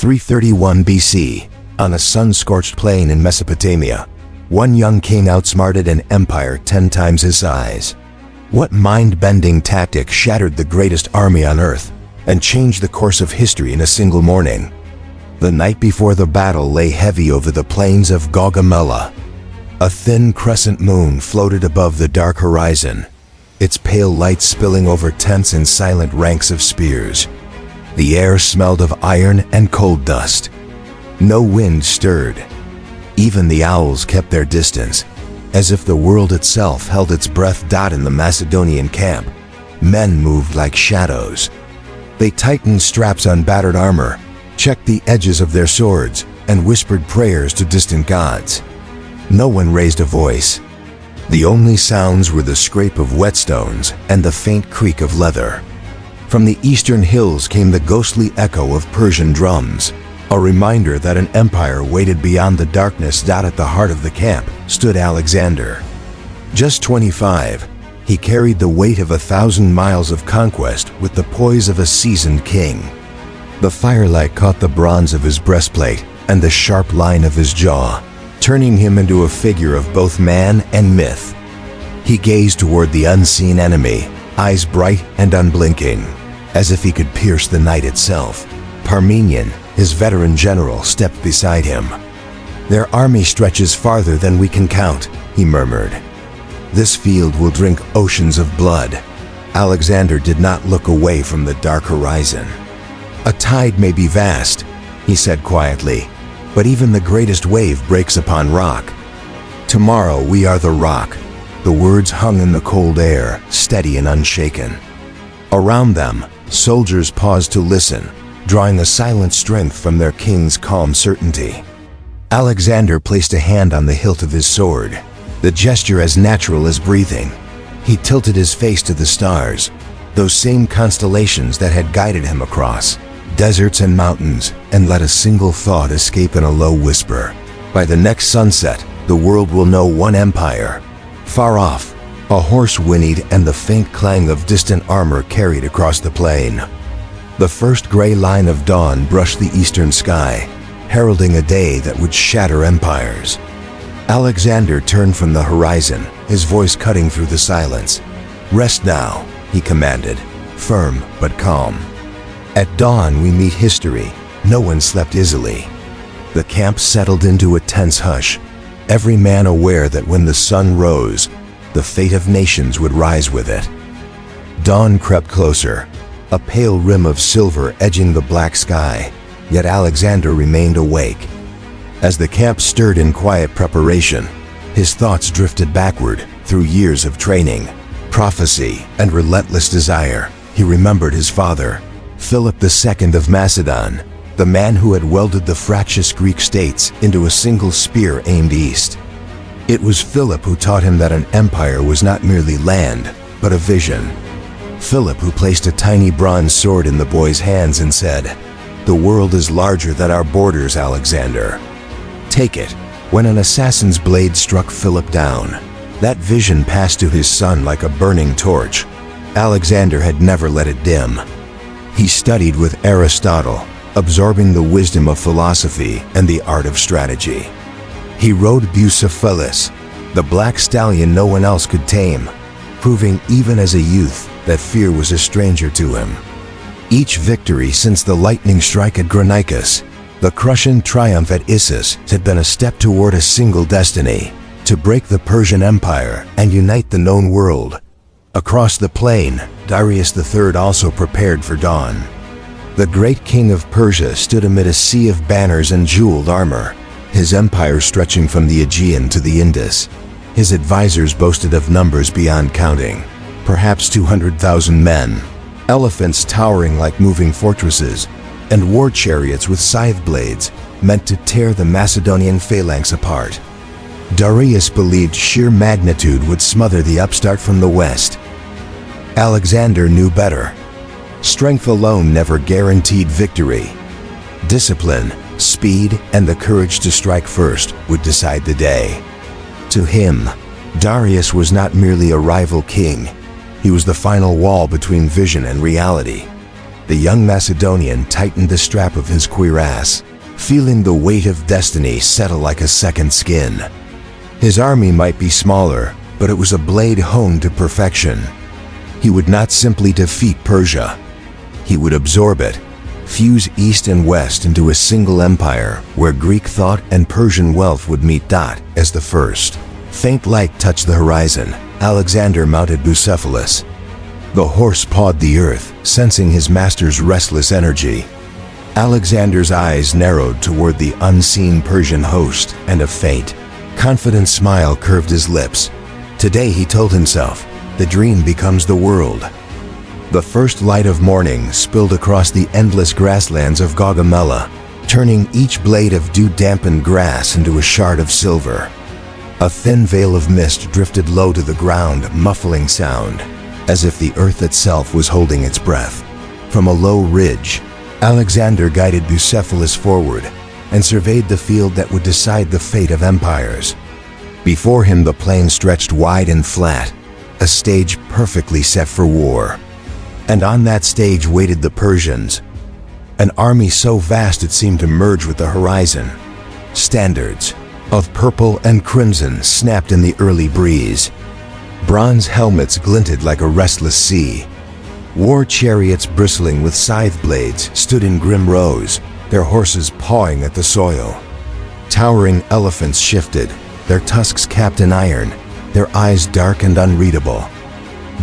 331 BC, on a sun-scorched plain in Mesopotamia, one young king outsmarted an empire 10 times his size. What mind-bending tactic shattered the greatest army on earth and changed the course of history in a single morning? The night before the battle lay heavy over the plains of Gaugamela. A thin crescent moon floated above the dark horizon, its pale light spilling over tents and silent ranks of spears. The air smelled of iron and cold dust. No wind stirred. Even the owls kept their distance, as if the world itself held its breath. In the Macedonian camp, men moved like shadows. They tightened straps on battered armor, checked the edges of their swords, and whispered prayers to distant gods. No one raised a voice. The only sounds were the scrape of whetstones and the faint creak of leather. From the eastern hills came the ghostly echo of Persian drums, a reminder that an empire waited beyond the darkness. At the heart of the camp stood Alexander. Just 25, he carried the weight of 1,000 miles of conquest with the poise of a seasoned king. The firelight caught the bronze of his breastplate and the sharp line of his jaw, turning him into a figure of both man and myth. He gazed toward the unseen enemy, eyes bright and unblinking, as if he could pierce the night itself. Parmenion, his veteran general, stepped beside him. "Their army stretches farther than we can count," he murmured. "This field will drink oceans of blood." Alexander did not look away from the dark horizon. "A tide may be vast," he said quietly, "but even the greatest wave breaks upon rock. Tomorrow we are the rock." The words hung in the cold air, steady and unshaken. Around them, soldiers paused to listen, drawing a silent strength from their king's calm certainty. Alexander placed a hand on the hilt of his sword, the gesture as natural as breathing. He tilted his face to the stars, those same constellations that had guided him across deserts and mountains, and let a single thought escape in a low whisper. "By the next sunset, the world will know one empire." Far off, a horse whinnied and the faint clang of distant armor carried across the plain. The first gray line of dawn brushed the eastern sky, heralding a day that would shatter empires. Alexander turned from the horizon, his voice cutting through the silence. "Rest now," he commanded, firm but calm. "At dawn we meet history." No one slept easily. The camp settled into a tense hush, every man aware that when the sun rose, the fate of nations would rise with it. Dawn crept closer, a pale rim of silver edging the black sky, yet Alexander remained awake. As the camp stirred in quiet preparation, his thoughts drifted backward through years of training, prophecy, and relentless desire. He remembered his father, Philip II of Macedon, the man who had welded the fractious Greek states into a single spear aimed east. It was Philip who taught him that an empire was not merely land, but a vision. Philip who placed a tiny bronze sword in the boy's hands and said, "The world is larger than our borders, Alexander. Take it." When an assassin's blade struck Philip down, that vision passed to his son like a burning torch. Alexander had never let it dim. He studied with Aristotle, absorbing the wisdom of philosophy and the art of strategy. He rode Bucephalus, the black stallion no one else could tame, proving even as a youth that fear was a stranger to him. Each victory since the lightning strike at Granicus, the crushing triumph at Issus, had been a step toward a single destiny: to break the Persian Empire and unite the known world. Across the plain, Darius III also prepared for dawn. The great king of Persia stood amid a sea of banners and jeweled armor, his empire stretching from the Aegean to the Indus. His advisors boasted of numbers beyond counting, perhaps 200,000 men, elephants towering like moving fortresses, and war chariots with scythe blades meant to tear the Macedonian phalanx apart. Darius believed sheer magnitude would smother the upstart from the west. Alexander knew better. Strength alone never guaranteed victory. Discipline, speed, and the courage to strike first would decide the day. To him, Darius was not merely a rival king. He was the final wall between vision and reality. The young Macedonian tightened the strap of his cuirass, feeling the weight of destiny settle like a second skin. His army might be smaller, but it was a blade honed to perfection. He would not simply defeat Persia. He would absorb it, fuse East and West into a single empire where Greek thought and Persian wealth would meet. As the first faint light touched the horizon, Alexander mounted Bucephalus. The horse pawed the earth, sensing his master's restless energy. Alexander's eyes narrowed toward the unseen Persian host, and a faint, confident smile curved his lips. Today, he told himself, the dream becomes the world. The first light of morning spilled across the endless grasslands of Gaugamela, turning each blade of dew-dampened grass into a shard of silver. A thin veil of mist drifted low to the ground, muffling sound, as if the earth itself was holding its breath. From a low ridge, Alexander guided Bucephalus forward and surveyed the field that would decide the fate of empires. Before him, the plain stretched wide and flat, a stage perfectly set for war. And on that stage waited the Persians, an army so vast it seemed to merge with the horizon. Standards of purple and crimson snapped in the early breeze. Bronze helmets glinted like a restless sea. War chariots bristling with scythe blades stood in grim rows, their horses pawing at the soil. Towering elephants shifted, their tusks capped in iron, their eyes dark and unreadable.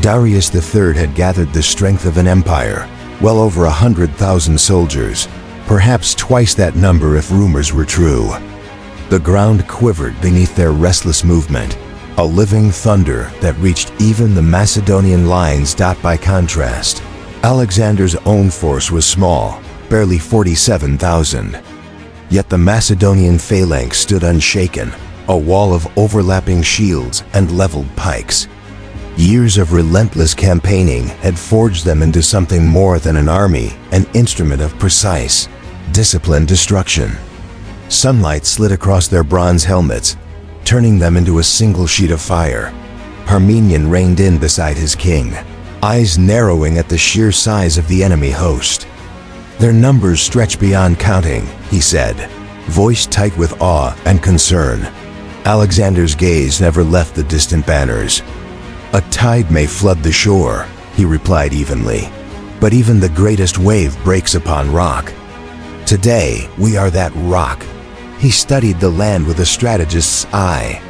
Darius III had gathered the strength of an empire, well over 100,000 soldiers, perhaps twice that number if rumors were true. The ground quivered beneath their restless movement, a living thunder that reached even the Macedonian lines. By contrast, Alexander's own force was small, barely 47,000. Yet the Macedonian phalanx stood unshaken, a wall of overlapping shields and leveled pikes. Years of relentless campaigning had forged them into something more than an army, an instrument of precise, disciplined destruction. Sunlight slid across their bronze helmets, turning them into a single sheet of fire. Parmenion reined in beside his king, eyes narrowing at the sheer size of the enemy host. Their numbers stretch beyond counting, he said, voice tight with awe and concern. Alexander's gaze never left the distant banners. A tide may flood the shore, he replied evenly, but even the greatest wave breaks upon rock. Today, we are that rock. He studied the land with a strategist's eye.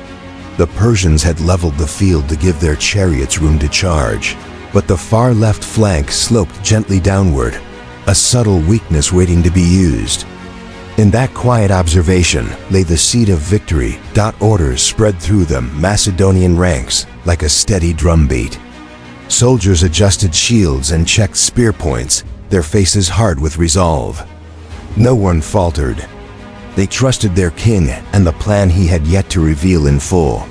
The Persians had leveled the field to give their chariots room to charge, but the far left flank sloped gently downward, a subtle weakness waiting to be used. In that quiet observation lay the seed of victory. Orders spread through the Macedonian ranks like a steady drumbeat. Soldiers adjusted shields and checked spear points, their faces hard with resolve. No one faltered. They trusted their king and the plan he had yet to reveal in full.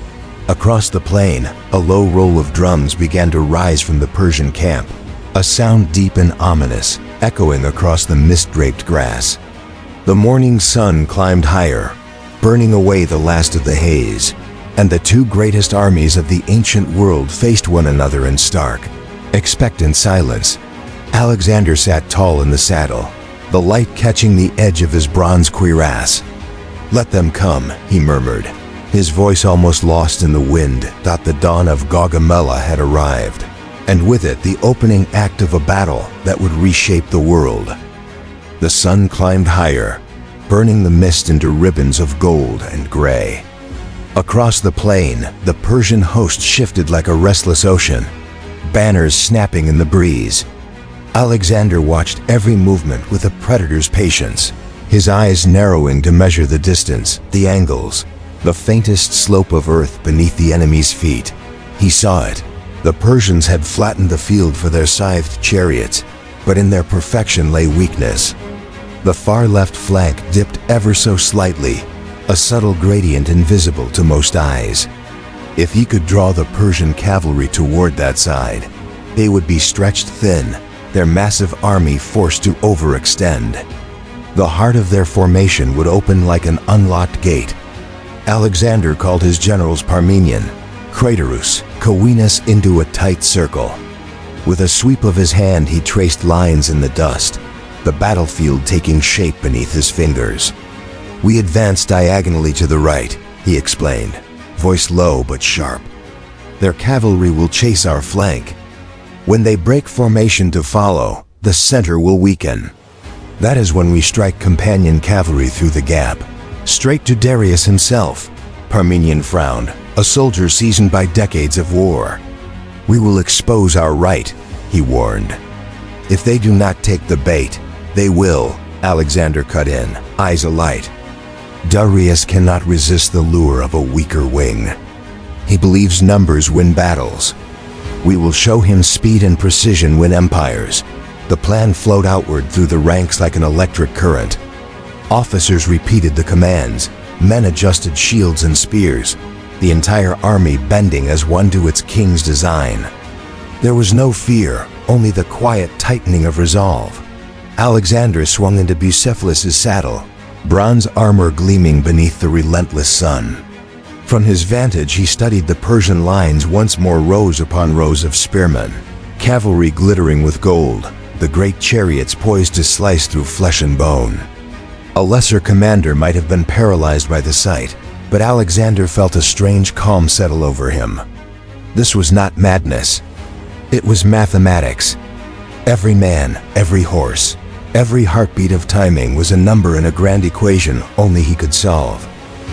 Across the plain, a low roll of drums began to rise from the Persian camp, a sound deep and ominous, echoing across the mist-draped grass. The morning sun climbed higher, burning away the last of the haze, and the two greatest armies of the ancient world faced one another in stark, expectant silence. Alexander sat tall in the saddle, the light catching the edge of his bronze cuirass. "Let them come," he murmured, his voice almost lost in the wind. The dawn of Gaugamela had arrived, and with it the opening act of a battle that would reshape the world. The sun climbed higher, burning the mist into ribbons of gold and gray. Across the plain, the Persian host shifted like a restless ocean, banners snapping in the breeze. Alexander watched every movement with a predator's patience, his eyes narrowing to measure the distance, the angles, the faintest slope of earth beneath the enemy's feet. He saw it. The Persians had flattened the field for their scythed chariots, but in their perfection lay weakness. The far left flank dipped ever so slightly, a subtle gradient invisible to most eyes. If he could draw the Persian cavalry toward that side, they would be stretched thin, their massive army forced to overextend. The heart of their formation would open like an unlocked gate. Alexander called his generals Parmenion, Craterus, Coenus into a tight circle. With a sweep of his hand, he traced lines in the dust, the battlefield taking shape beneath his fingers. "We advance diagonally to the right," he explained, voice low but sharp. "Their cavalry will chase our flank. When they break formation to follow, the center will weaken. That is when we strike companion cavalry through the gap, straight to Darius himself." Parmenion frowned, a soldier seasoned by decades of war. "We will expose our right," he warned. "If they do not take the bait, they will," Alexander cut in, eyes alight. "Darius cannot resist the lure of a weaker wing. He believes numbers win battles. We will show him speed and precision win empires." The plan flowed outward through the ranks like an electric current. Officers repeated the commands, men adjusted shields and spears, the entire army bending as one to its king's design. There was no fear, only the quiet tightening of resolve. Alexander swung into Bucephalus's saddle, bronze armor gleaming beneath the relentless sun. From his vantage, he studied the Persian lines once more, rows upon rows of spearmen, cavalry glittering with gold, the great chariots poised to slice through flesh and bone. A lesser commander might have been paralyzed by the sight, but Alexander felt a strange calm settle over him. This was not madness. It was mathematics. Every man, every horse, every heartbeat of timing was a number in a grand equation only he could solve.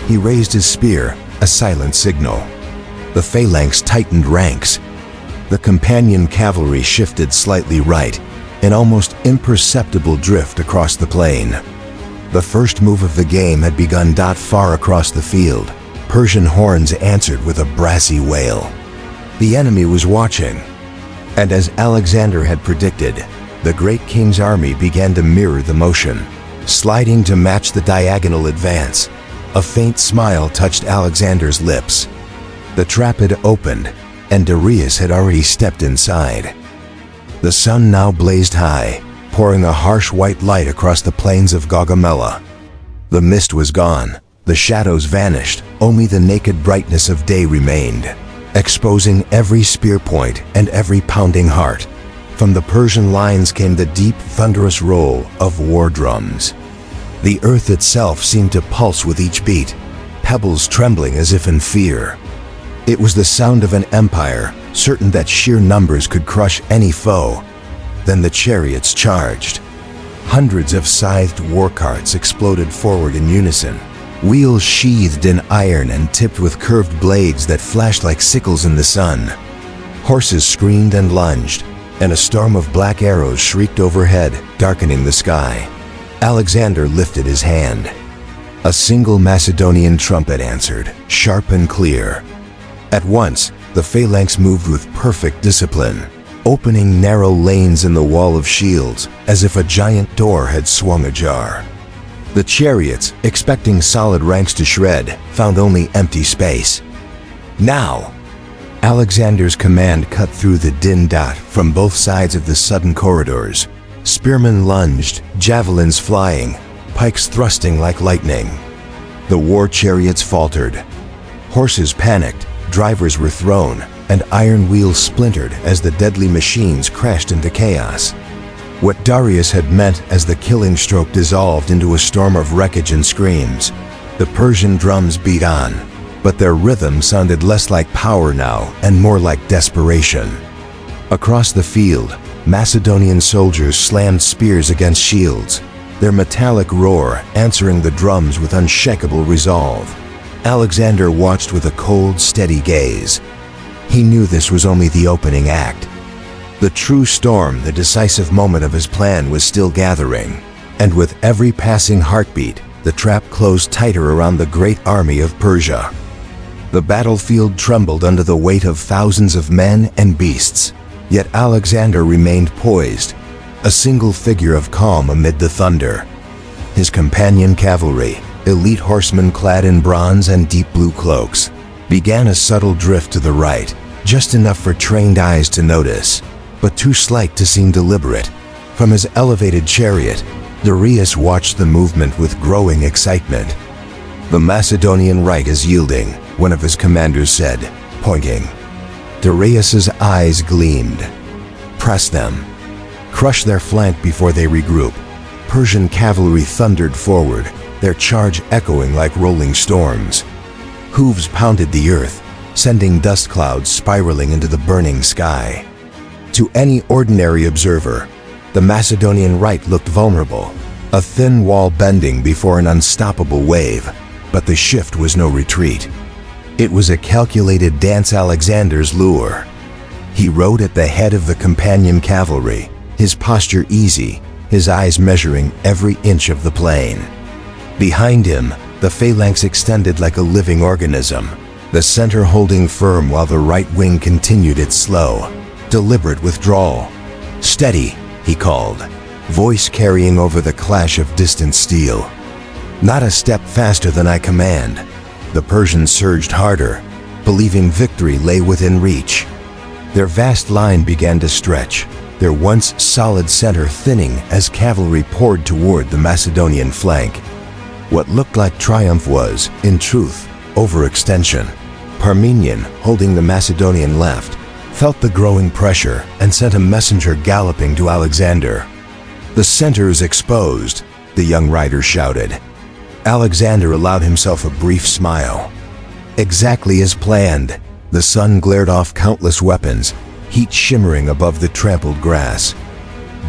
He raised his spear, a silent signal. The phalanx tightened ranks. The companion cavalry shifted slightly right, an almost imperceptible drift across the plain. The first move of the game had begun. Far across the field, Persian horns answered with a brassy wail. The enemy was watching. And as Alexander had predicted, the great king's army began to mirror the motion, sliding to match the diagonal advance. A faint smile touched Alexander's lips. The trap had opened, and Darius had already stepped inside. The sun now blazed high, pouring a harsh white light across the plains of Gaugamela. The mist was gone, the shadows vanished, only the naked brightness of day remained, exposing every spear point and every pounding heart. From the Persian lines came the deep, thunderous roll of war drums. The earth itself seemed to pulse with each beat, pebbles trembling as if in fear. It was the sound of an empire, certain that sheer numbers could crush any foe. Then the chariots charged. Hundreds of scythed war carts exploded forward in unison, wheels sheathed in iron and tipped with curved blades that flashed like sickles in the sun. Horses screamed and lunged, and a storm of black arrows shrieked overhead, darkening the sky. Alexander lifted his hand. A single Macedonian trumpet answered, sharp and clear. At once, the phalanx moved with perfect discipline, opening narrow lanes in the wall of shields, as if a giant door had swung ajar. The chariots, expecting solid ranks to shred, found only empty space. Now! Alexander's command cut through the din from both sides of the sudden corridors. Spearmen lunged, javelins flying, pikes thrusting like lightning. The war chariots faltered. Horses panicked, drivers were thrown, and iron wheels splintered as the deadly machines crashed into chaos. What Darius had meant as the killing stroke dissolved into a storm of wreckage and screams. The Persian drums beat on, but their rhythm sounded less like power now and more like desperation. Across the field, Macedonian soldiers slammed spears against shields, their metallic roar answering the drums with unshakable resolve. Alexander watched with a cold, steady gaze. He knew this was only the opening act. The true storm, the decisive moment of his plan, was still gathering, and with every passing heartbeat, the trap closed tighter around the great army of Persia. The battlefield trembled under the weight of thousands of men and beasts, yet Alexander remained poised, a single figure of calm amid the thunder. His companion cavalry, elite horsemen clad in bronze and deep blue cloaks, began a subtle drift to the right, just enough for trained eyes to notice, but too slight to seem deliberate. From his elevated chariot, Darius watched the movement with growing excitement. "The Macedonian right is yielding," one of his commanders said, pointing. Darius's eyes gleamed. press them, crush their flank before they regroup. Persian cavalry thundered forward, their charge echoing like rolling storms. Hooves pounded the earth, sending dust clouds spiraling into the burning sky. To any ordinary observer, the Macedonian right looked vulnerable, a thin wall bending before an unstoppable wave, but the shift was no retreat. It was a calculated dance. Alexander's lure. He rode at the head of the companion cavalry, his posture easy, his eyes measuring every inch of the plain. Behind him, the phalanx extended like a living organism, the center holding firm while the right wing continued its slow, deliberate withdrawal. "Steady," he called, voice carrying over the clash of distant steel. "Not a step faster than I command." The Persians surged harder, believing victory lay within reach. Their vast line began to stretch, their once solid center thinning as cavalry poured toward the Macedonian flank. What looked like triumph was, in truth, overextension. Parmenion, holding the Macedonian left, felt the growing pressure and sent a messenger galloping to Alexander. "The center is exposed," the young rider shouted. Alexander allowed himself a brief smile. Exactly as planned, the sun glared off countless weapons, heat shimmering above the trampled grass.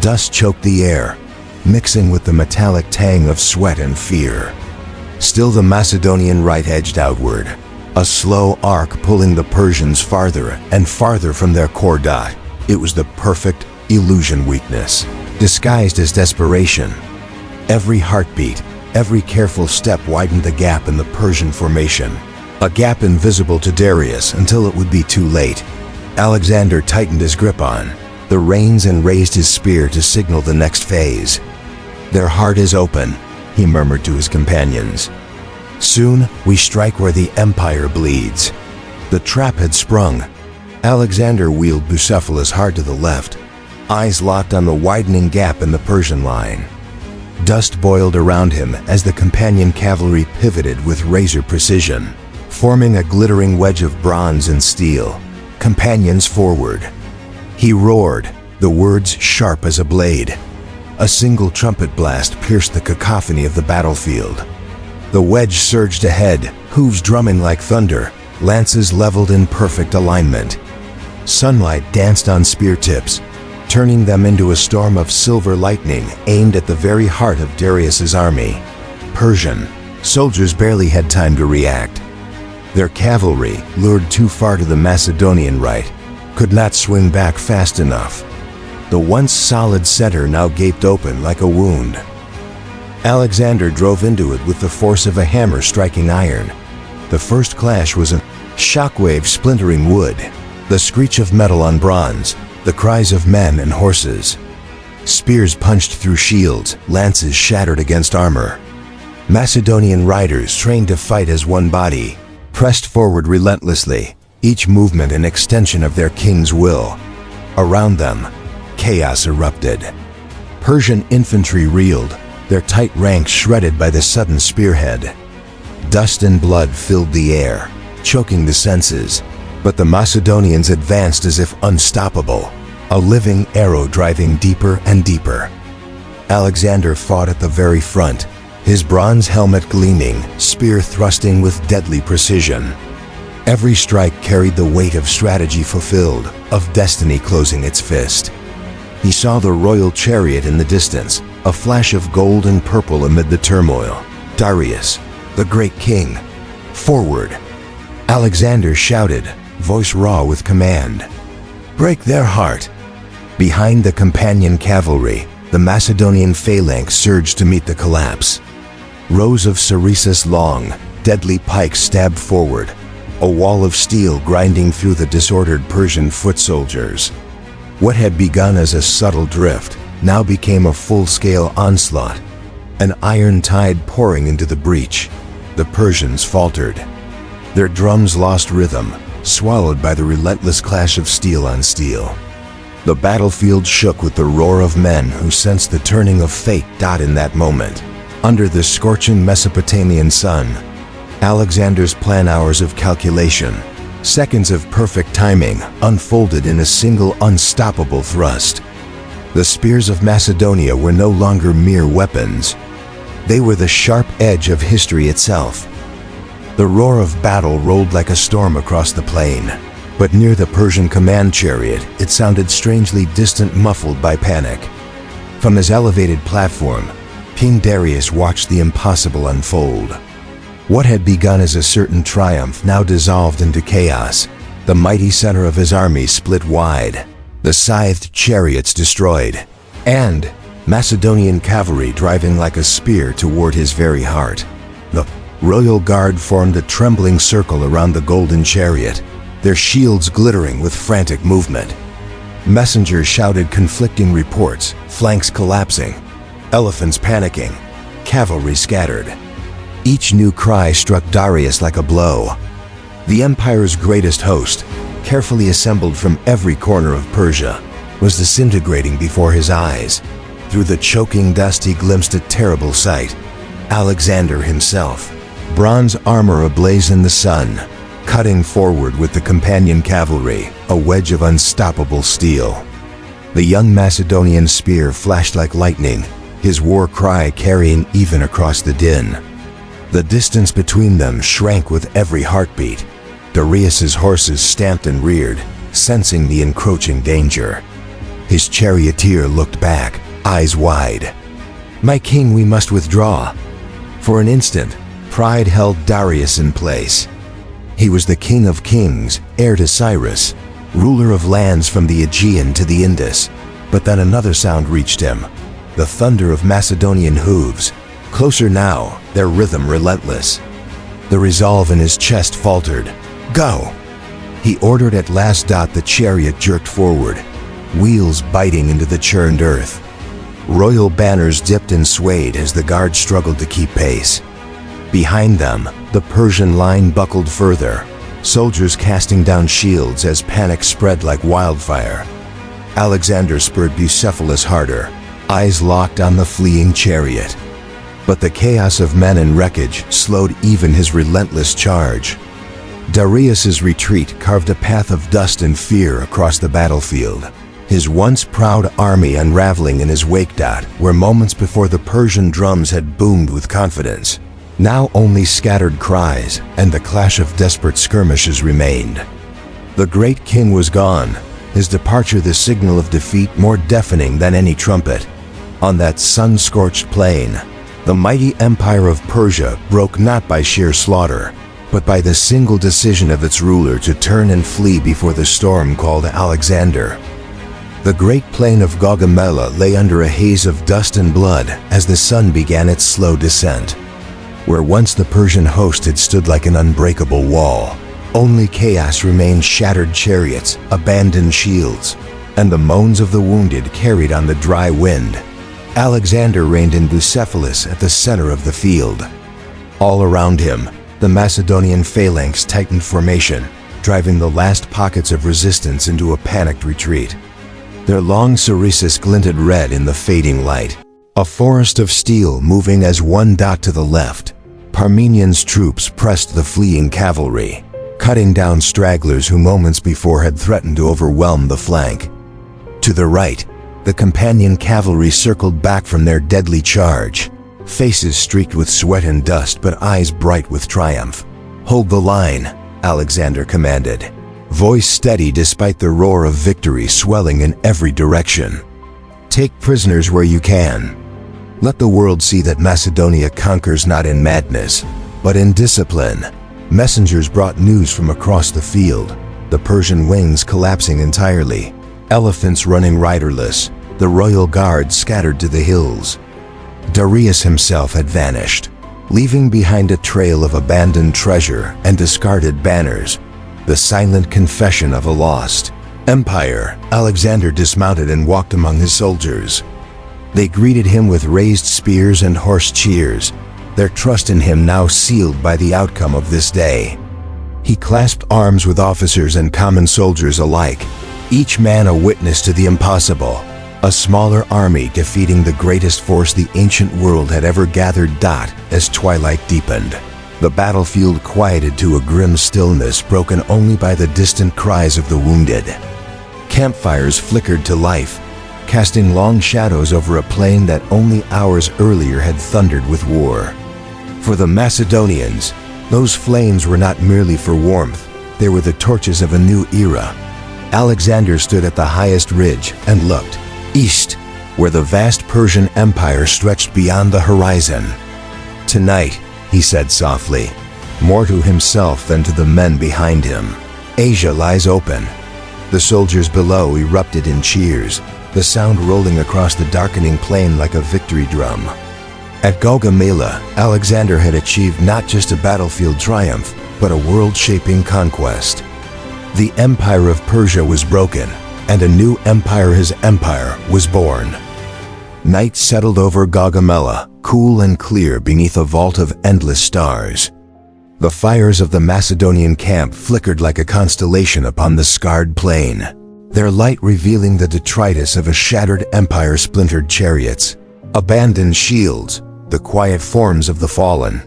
Dust choked the air, mixing with the metallic tang of sweat and fear. Still the Macedonian right edged outward, a slow arc pulling the Persians farther and farther from their core dot. It was the perfect illusion weakness, disguised as desperation. Every heartbeat, every careful step widened the gap in the Persian formation, a gap invisible to Darius until it would be too late. Alexander tightened his grip on the reins and raised his spear to signal the next phase. "Their heart is open," he murmured to his companions. "Soon we strike where the empire bleeds." The trap had sprung. Alexander wheeled Bucephalus hard to the left, eyes locked on the widening gap in the Persian line. Dust boiled around him as the companion cavalry pivoted with razor precision, forming a glittering wedge of bronze and steel. "Companions forward." He roared, the words sharp as a blade. A single trumpet blast pierced the cacophony of the battlefield. The wedge surged ahead, hooves drumming like thunder, lances leveled in perfect alignment. Sunlight danced on spear tips, turning them into a storm of silver lightning aimed at the very heart of Darius's army. Persian soldiers barely had time to react. Their cavalry, lured too far to the Macedonian right, could not swing back fast enough. The once solid center now gaped open like a wound. Alexander drove into it with the force of a hammer striking iron. The first clash was a shockwave splintering wood, the screech of metal on bronze, the cries of men and horses. Spears punched through shields, lances shattered against armor. Macedonian riders, trained to fight as one body, pressed forward relentlessly, each movement an extension of their king's will. Around them, chaos erupted. Persian infantry reeled, their tight ranks shredded by the sudden spearhead. Dust and blood filled the air, choking the senses, but the Macedonians advanced as if unstoppable, a living arrow driving deeper and deeper. Alexander fought at the very front, his bronze helmet gleaming, spear thrusting with deadly precision. Every strike carried the weight of strategy fulfilled, of destiny closing its fist. He saw the royal chariot in the distance, a flash of gold and purple amid the turmoil. Darius, the great king. Forward! Alexander shouted, voice raw with command. Break their heart! Behind the companion cavalry, the Macedonian phalanx surged to meet the collapse. Rows of Ceresus long, deadly pikes stabbed forward, a wall of steel grinding through the disordered Persian foot soldiers. What had begun as a subtle drift now became a full-scale onslaught, an iron tide pouring into the breach. The Persians faltered. Their drums lost rhythm, swallowed by the relentless clash of steel on steel. The battlefield shook with the roar of men who sensed the turning of fate. In that moment, under the scorching Mesopotamian sun, Alexander's plan hours of calculation, Seconds of perfect timing unfolded in a single unstoppable thrust. The spears of Macedonia were no longer mere weapons. They were the sharp edge of history itself. The roar of battle rolled like a storm across the plain, but near the Persian command chariot, it sounded strangely distant, muffled by panic. From his elevated platform, King Darius watched the impossible unfold. What had begun as a certain triumph now dissolved into chaos. The mighty center of his army split wide, the scythed chariots destroyed, and Macedonian cavalry driving like a spear toward his very heart. The royal guard formed a trembling circle around the golden chariot, their shields glittering with frantic movement. Messengers shouted conflicting reports, flanks collapsing, elephants panicking, cavalry scattered. Each new cry struck Darius like a blow. The empire's greatest host, carefully assembled from every corner of Persia, was disintegrating before his eyes. Through the choking dust he glimpsed a terrible sight. Alexander himself, bronze armor ablaze in the sun, cutting forward with the companion cavalry, a wedge of unstoppable steel. The young Macedonian spear flashed like lightning, his war cry carrying even across the din. The distance between them shrank with every heartbeat. Darius's horses stamped and reared, sensing the encroaching danger. His charioteer looked back, eyes wide. "My king, we must withdraw." For an instant, pride held Darius in place. He was the king of kings, heir to Cyrus, ruler of lands from the Aegean to the Indus. But then another sound reached him, the thunder of Macedonian hooves. Closer now, their rhythm relentless. The resolve in his chest faltered. "Go!" he ordered at last. The chariot jerked forward, wheels biting into the churned earth. Royal banners dipped and swayed as the guard struggled to keep pace. Behind them, the Persian line buckled further, soldiers casting down shields as panic spread like wildfire. Alexander spurred Bucephalus harder, eyes locked on the fleeing chariot. But the chaos of men and wreckage slowed even his relentless charge. Darius's retreat carved a path of dust and fear across the battlefield, his once proud army unraveling in his wake. Where moments before the Persian drums had boomed with confidence, now only scattered cries and the clash of desperate skirmishes remained. The great king was gone, his departure the signal of defeat more deafening than any trumpet. On that sun-scorched plain, the mighty empire of Persia broke not by sheer slaughter, but by the single decision of its ruler to turn and flee before the storm called Alexander. The great plain of Gaugamela lay under a haze of dust and blood as the sun began its slow descent. Where once the Persian host had stood like an unbreakable wall, only chaos remained: shattered chariots, abandoned shields, and the moans of the wounded carried on the dry wind. Alexander reigned in Bucephalus at the center of the field. All around him, the Macedonian phalanx tightened formation, driving the last pockets of resistance into a panicked retreat. Their long sarissas glinted red in the fading light, a forest of steel moving as one dot to the left. Parmenian's troops pressed the fleeing cavalry, cutting down stragglers who moments before had threatened to overwhelm the flank. To the right, the companion cavalry circled back from their deadly charge, faces streaked with sweat and dust but eyes bright with triumph. "Hold the line," Alexander commanded, voice steady despite the roar of victory swelling in every direction. "Take prisoners where you can. Let the world see that Macedonia conquers not in madness, but in discipline." Messengers brought news from across the field, the Persian wings collapsing entirely, elephants running riderless, the royal guard scattered to the hills. Darius himself had vanished, leaving behind a trail of abandoned treasure and discarded banners, the silent confession of a lost empire. Alexander dismounted and walked among his soldiers. They greeted him with raised spears and hoarse cheers, their trust in him now sealed by the outcome of this day. He clasped arms with officers and common soldiers alike, each man a witness to the impossible, a smaller army defeating the greatest force the ancient world had ever gathered. As twilight deepened, The battlefield quieted to a grim stillness broken only by the distant cries of the wounded. Campfires flickered to life, casting long shadows over a plain that only hours earlier had thundered with war. For the Macedonians, those flames were not merely for warmth, they were the torches of a new era. Alexander stood at the highest ridge and looked east, where the vast Persian Empire stretched beyond the horizon. "Tonight," he said softly, more to himself than to the men behind him, "Asia lies open." The soldiers below erupted in cheers, the sound rolling across the darkening plain like a victory drum. At Gaugamela, Alexander had achieved not just a battlefield triumph, but a world-shaping conquest. The empire of Persia was broken, and a new empire, his empire, was born. Night settled over Gaugamela, cool and clear beneath a vault of endless stars. The fires of the Macedonian camp flickered like a constellation upon the scarred plain, their light revealing the detritus of a shattered empire, splintered chariots, abandoned shields, the quiet forms of the fallen.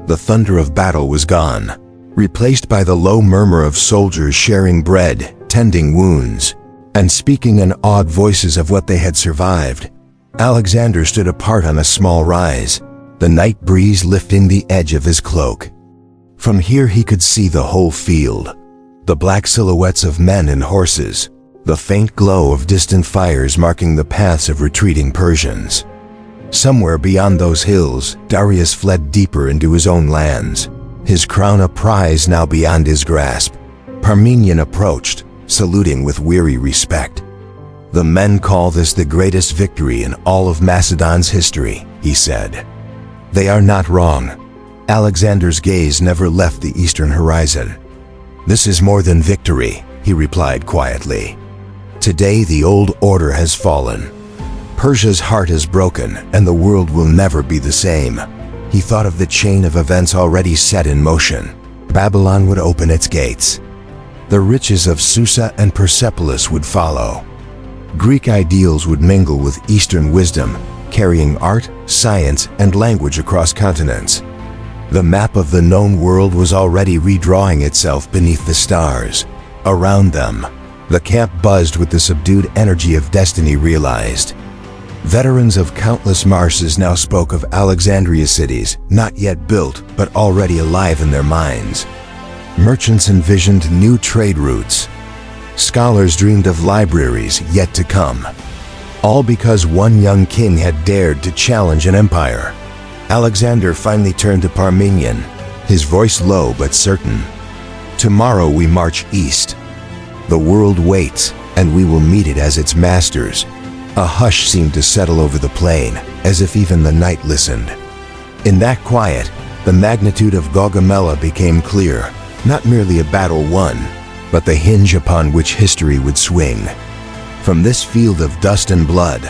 The thunder of battle was gone, replaced by the low murmur of soldiers sharing bread, tending wounds, and speaking in awed voices of what they had survived. Alexander stood apart on a small rise, the night breeze lifting the edge of his cloak. From here he could see the whole field, the black silhouettes of men and horses, the faint glow of distant fires marking the paths of retreating Persians. Somewhere beyond those hills, Darius fled deeper into his own lands, his crown a prize now beyond his grasp. Parmenion approached, saluting with weary respect. "The men call this the greatest victory in all of Macedon's history," he said. "They are not wrong." Alexander's gaze never left the eastern horizon. "This is more than victory," he replied quietly. "Today the old order has fallen. Persia's heart is broken, and the world will never be the same." He thought of the chain of events already set in motion. Babylon would open its gates. The riches of Susa and Persepolis would follow. Greek ideals would mingle with Eastern wisdom, carrying art, science, and language across continents. The map of the known world was already redrawing itself beneath the stars. Around them, the camp buzzed with the subdued energy of destiny realized. Veterans of countless marshes now spoke of Alexandria cities, not yet built, but already alive in their minds. Merchants envisioned new trade routes. Scholars dreamed of libraries yet to come. All because one young king had dared to challenge an empire. Alexander finally turned to Parmenion, his voice low but certain. "Tomorrow we march east. The world waits, and we will meet it as its masters." A hush seemed to settle over the plain, as if even the night listened. In that quiet, the magnitude of Gaugamela became clear, not merely a battle won, but the hinge upon which history would swing. From this field of dust and blood,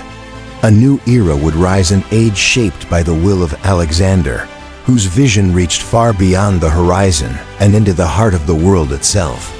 a new era would rise, an age shaped by the will of Alexander, whose vision reached far beyond the horizon and into the heart of the world itself.